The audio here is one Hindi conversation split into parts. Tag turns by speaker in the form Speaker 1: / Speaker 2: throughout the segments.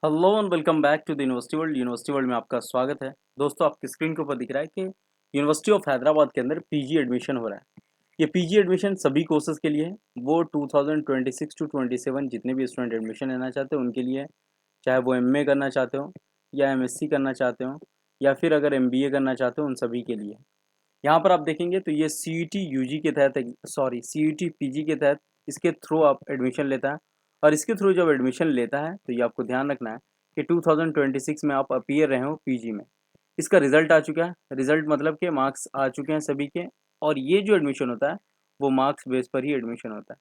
Speaker 1: Hello and welcome back to the university world. University world में आपका स्वागत है। दोस्तों, आपकी स्क्रीन के ऊपर दिख रहा है कि यूनिवर्सिटी ऑफ हैदराबाद के अंदर पीजी एडमिशन हो रहा है। ये पीजी एडमिशन सभी कोर्सेज के लिए है। वो 2026 टू 27 जितने भी स्टूडेंट एडमिशन लेना चाहते हैं उनके लिए है। चाहे वो एमए करना चाहते हो या एमएससी करना चाहते हो या फिर अगर एमबीए करना चाहते हो, उन सभी के लिए। यहाँ पर आप देखेंगे तो ये सीईटी यूजी के तहत, सॉरी सीईटी पीजी के तहत इसके थ्रू आप एडमिशन लेता है। और इसके थ्रू जब एडमिशन लेता है तो ये आपको ध्यान रखना है कि 2026 में आप अपीयर रहे हो पीजी में। इसका रिजल्ट आ चुका है। रिजल्ट मतलब कि मार्क्स आ चुके हैं सभी के। और ये जो एडमिशन होता है वो मार्क्स बेस पर ही एडमिशन होता है।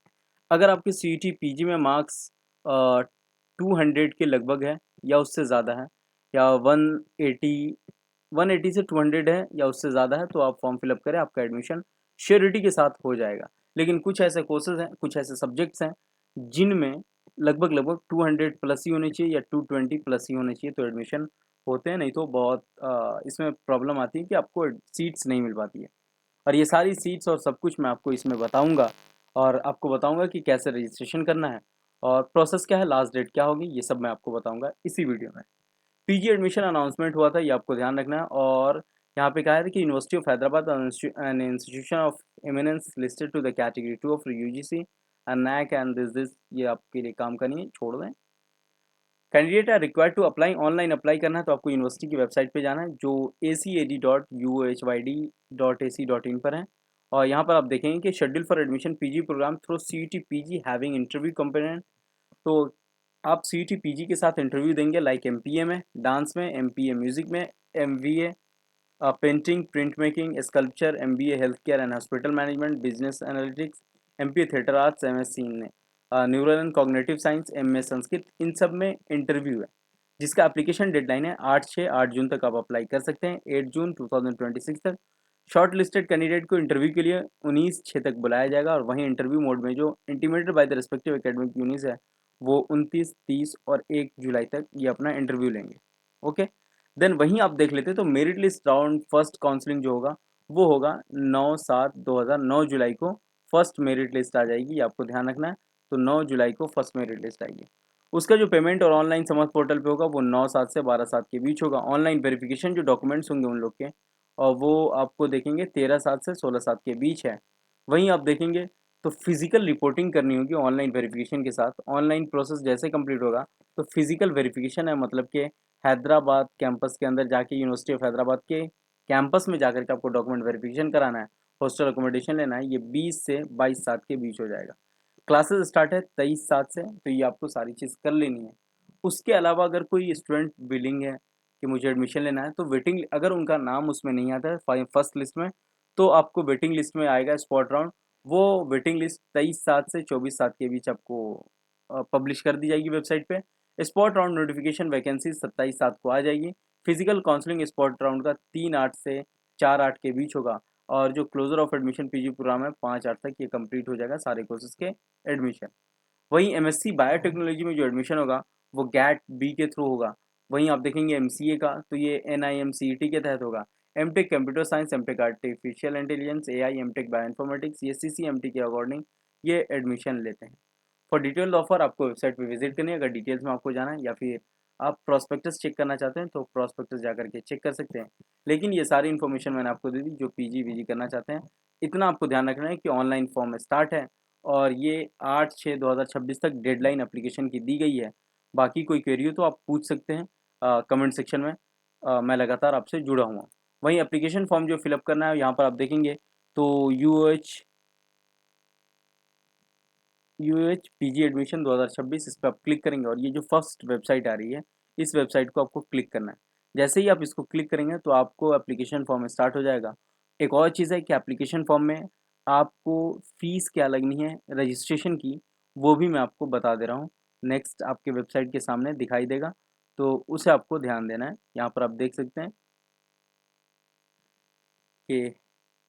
Speaker 1: अगर आपके सीईटी पीजी में मार्क्स 200 के लगभग है या उससे ज़्यादा है, या 180 से 200 है या उससे ज़्यादा है, तो आप फॉर्म फिलअप करें, आपका एडमिशन श्योरिटी के साथ हो जाएगा। लेकिन कुछ ऐसे कोर्सेज हैं, कुछ ऐसे सब्जेक्ट्स हैं जिनमें लगभग लगभग 200 प्लस ही होने चाहिए या 220 प्लस ही होने चाहिए तो एडमिशन होते हैं, नहीं तो बहुत इसमें प्रॉब्लम आती है कि आपको सीट्स नहीं मिल पाती है। और ये सारी सीट्स और सब कुछ मैं आपको इसमें बताऊंगा। और आपको बताऊंगा कि कैसे रजिस्ट्रेशन करना है और प्रोसेस क्या है, लास्ट डेट क्या होगी, ये सब मैं आपको बताऊंगा इसी वीडियो में। पीजी एडमिशन अनाउंसमेंट हुआ था, ये आपको ध्यान रखना है। और यहाँ पे कहा है कि university of Hyderabad an institution of eminence listed to the category 2 of UGC and NAAC and this ये आपके लिए काम करनी है, छोड़ दें। Candidate are required to apply, online apply करना है तो आपको यूनिवर्सिटी की वेबसाइट पे जाना है जो acad.uohyd.ac.in पर है। और यहाँ पर आप देखेंगे कि schedule for admission PG programme through CET PG having interview component. तो आप सीईटी पीजी के साथ इंटरव्यू देंगे, लाइक एमपीए में, डांस में, एमपीए म्यूजिक में, MVA painting, print making, sculpture, MBA health care and hospital management, business analytics, MPA theatre arts, MSc in neural and cognitive science, MA Sanskrit, इन सब में इंटरव्यू है। जिसका एप्लीकेशन डेडलाइन है 8 जून तक आप अप्लाई कर सकते हैं, 8 जून 2026 तक। शॉर्ट लिस्टेड कैंडिडेट को इंटरव्यू के लिए 19/6 तक बुलाया जाएगा। और वहीं इंटरव्यू मोड में जो intimated by the respective academic units है वो 29, 30 और 1 जुलाई तक ये अपना इंटरव्यू लेंगे। ओके, देन वहीं आप देख लेते तो merit list round first counselling जो होगा वो होगा 9/7/2009 जुलाई को फर्स्ट मेरिट लिस्ट आ जाएगी, ये आपको ध्यान रखना है। तो 9 जुलाई को फर्स्ट मेरिट लिस्ट आएगी। उसका जो पेमेंट और ऑनलाइन समझ पोर्टल पे होगा वो 9/7 से 12/7 के बीच होगा। ऑनलाइन वेरिफिकेशन जो डॉक्यूमेंट्स होंगे उन लोग के, और वो आपको देखेंगे 13/7 से 16/7 के बीच है। वहीं आप देखेंगे तो फिजिकल रिपोर्टिंग करनी होगी ऑनलाइन वेरिफिकेशन के साथ। ऑनलाइन प्रोसेस जैसे कंप्लीट होगा तो फिजिकल वेरिफिकेशन है, मतलब कि हैदराबाद कैंपस के अंदर जाके, यूनिवर्सिटी ऑफ हैदराबाद के कैंपस में जाकर के आपको डॉक्यूमेंट वेरिफिकेशन कराना है, हॉस्टल अकोमोडेशन लेना है। ये 20 से 22/7 के बीच हो जाएगा। क्लासेस स्टार्ट है 23/7 से, तो ये आपको सारी चीज़ कर लेनी है। उसके अलावा अगर कोई स्टूडेंट विलिंग है कि मुझे एडमिशन लेना है तो वेटिंग, अगर उनका नाम उसमें नहीं आता है फर्स्ट लिस्ट में, तो आपको वेटिंग लिस्ट में आएगा स्पॉट राउंड। वो वेटिंग लिस्ट 23/7 से 24/7 के बीच आपको पब्लिश कर दी जाएगी वेबसाइट पे। स्पॉट राउंड नोटिफिकेशन वैकेंसी 27/7 को आ जाएगी। फिजिकल काउंसलिंग स्पॉट राउंड का 3/8 से 4/8 के बीच होगा। और जो closure of admission PG program है 5/8 तक ये कंप्लीट हो जाएगा सारे कोर्सेज के एडमिशन। वहीं एमएससी बायोटेक्नोलॉजी में जो एडमिशन होगा वो गैट बी के थ्रू होगा। वहीं आप देखेंगे एमसीए का तो ये एनआईएमसीईटी के तहत होगा। M Tech computer science, M Tech artificial intelligence AI, M Tech bioinformatics, ये सीसीएमटी के अकॉर्डिंग ये एडमिशन लेते हैं। फॉर डिटेल्ड ऑफर आपको वेबसाइट पे विजिट करनी है। अगर डिटेल्स में आपको जाना है या फिर आप प्रोस्पेक्टस चेक करना चाहते हैं तो प्रोस्पेक्टस जाकर के चेक कर सकते हैं। लेकिन ये सारी इन्फॉर्मेशन मैंने आपको दे दी जो पीजी वीजी करना चाहते हैं। इतना आपको ध्यान रखना है कि ऑनलाइन फॉर्म स्टार्ट है और ये 8/6/2026 तक डेडलाइन एप्लीकेशन की दी गई है। बाकी कोई क्वेरी हो तो आप पूछ सकते हैं कमेंट सेक्शन में। मैं लगातार आपसे जुड़ा हुआ हूँ। वहीं एप्लीकेशन फॉर्म जो फिलअप करना है यहाँ पर आप देखेंगे तो यूएच पीजी एडमिशन 2026, इस पर आप क्लिक करेंगे और ये जो फर्स्ट वेबसाइट आ रही है इस वेबसाइट को आपको क्लिक करना है। जैसे ही आप इसको क्लिक करेंगे तो आपको एप्लीकेशन फॉर्म स्टार्ट हो जाएगा। एक और चीज़ है कि एप्लीकेशन फॉर्म में आपको फ़ीस क्या लगनी है रजिस्ट्रेशन की, वो भी मैं आपको बता दे रहा हूँ। नेक्स्ट आपके वेबसाइट के सामने दिखाई देगा, तो उसे आपको ध्यान देना है। यहाँ पर आप देख सकते हैं कि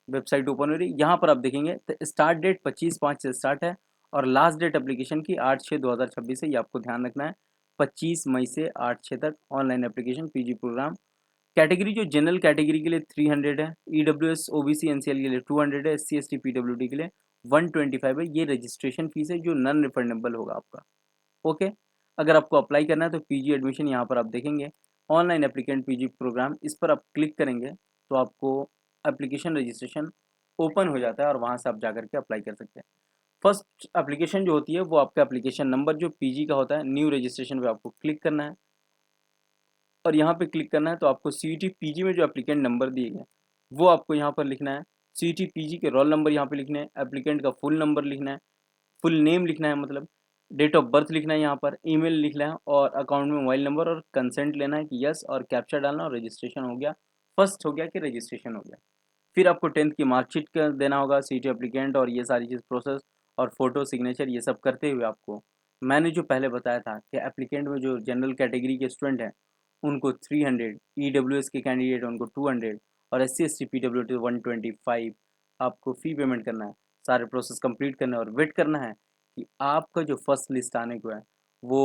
Speaker 1: वेबसाइट ओपन हो रही है। यहाँ पर आप देखेंगे तो स्टार्ट डेट 25/5 से स्टार्ट है और लास्ट डेट एप्लीकेशन की 8/6/2026 है, ये आपको ध्यान रखना है। 25 मई से 8/6 तक online application PG program. Category जो जनरल कैटेगरी के लिए 300 है, ईडब्ल्यूएस ओबीसी एनसीएल के लिए 200 है, एससी एसटी पीडब्ल्यूडी के लिए 125 है। ये रजिस्ट्रेशन फीस है जो नॉन रिफंडेबल होगा आपका। ओके, अगर आपको अप्लाई करना है तो पीजी एडमिशन यहाँ पर आप देखेंगे ऑनलाइन एप्लीकेंट पीजी प्रोग्राम, इस पर आप क्लिक करेंगे तो आपको एप्लीकेशन रजिस्ट्रेशन ओपन हो जाता है और वहाँ से आप जाकर के अप्लाई कर सकते हैं। फर्स्ट एप्लीकेशन जो होती है वो आपका एप्लीकेशन नंबर जो पीजी का होता है, न्यू रजिस्ट्रेशन पे आपको क्लिक करना है और यहाँ पे क्लिक करना है तो आपको सीईटी पीजी में जो एप्लीकेंट नंबर दिए गए वो आपको यहाँ पर लिखना है। सीईटी पीजी के रोल नंबर यहाँ पे लिखने हैं, एप्लीकेंट का फुल नंबर लिखना है, फुल नेम लिखना है, मतलब डेट ऑफ बर्थ लिखना है, यहाँ पर ईमेल लिखना है और अकाउंट में मोबाइल नंबर और कंसेंट लेना है कि यस, और कैप्चा डालना और रजिस्ट्रेशन हो गया, फर्स्ट हो गया कि रजिस्ट्रेशन हो गया। फिर आपको 10th की मार्कशीट का देना होगा, सीटी एप्लीकेंट और ये सारी चीज़ प्रोसेस और फोटो सिग्नेचर ये सब करते हुए आपको मैंने जो पहले बताया था कि एप्लीकेंट में जो जनरल कैटेगरी के स्टूडेंट हैं उनको 300, ईडब्ल्यूएस के कैंडिडेट उनको 200 और एससी एसटी पीडब्ल्यूडी 125 आपको फ़ी पेमेंट करना है। सारे प्रोसेस कंप्लीट करना है और वेट करना है कि आपका जो फर्स्ट लिस्ट आने को है वो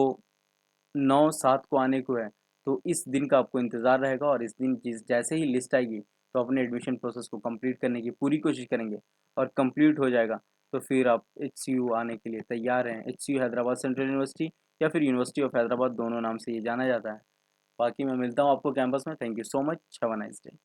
Speaker 1: 9/7 को आने को है। तो इस दिन का आपको इंतज़ार रहेगा और इस दिन जैसे ही लिस्ट आएगी तो अपने एडमिशन प्रोसेस को कंप्लीट करने की पूरी कोशिश करेंगे और कंप्लीट हो जाएगा तो फिर आप एचसीयू आने के लिए तैयार हैं। एचसीयू हैदराबाद सेंट्रल यूनिवर्सिटी या फिर यूनिवर्सिटी ऑफ हैदराबाद, दोनों नाम से ये जाना जाता है। बाकी मैं मिलता हूँ आपको कैंपस में। Thank you so much. Have a nice day.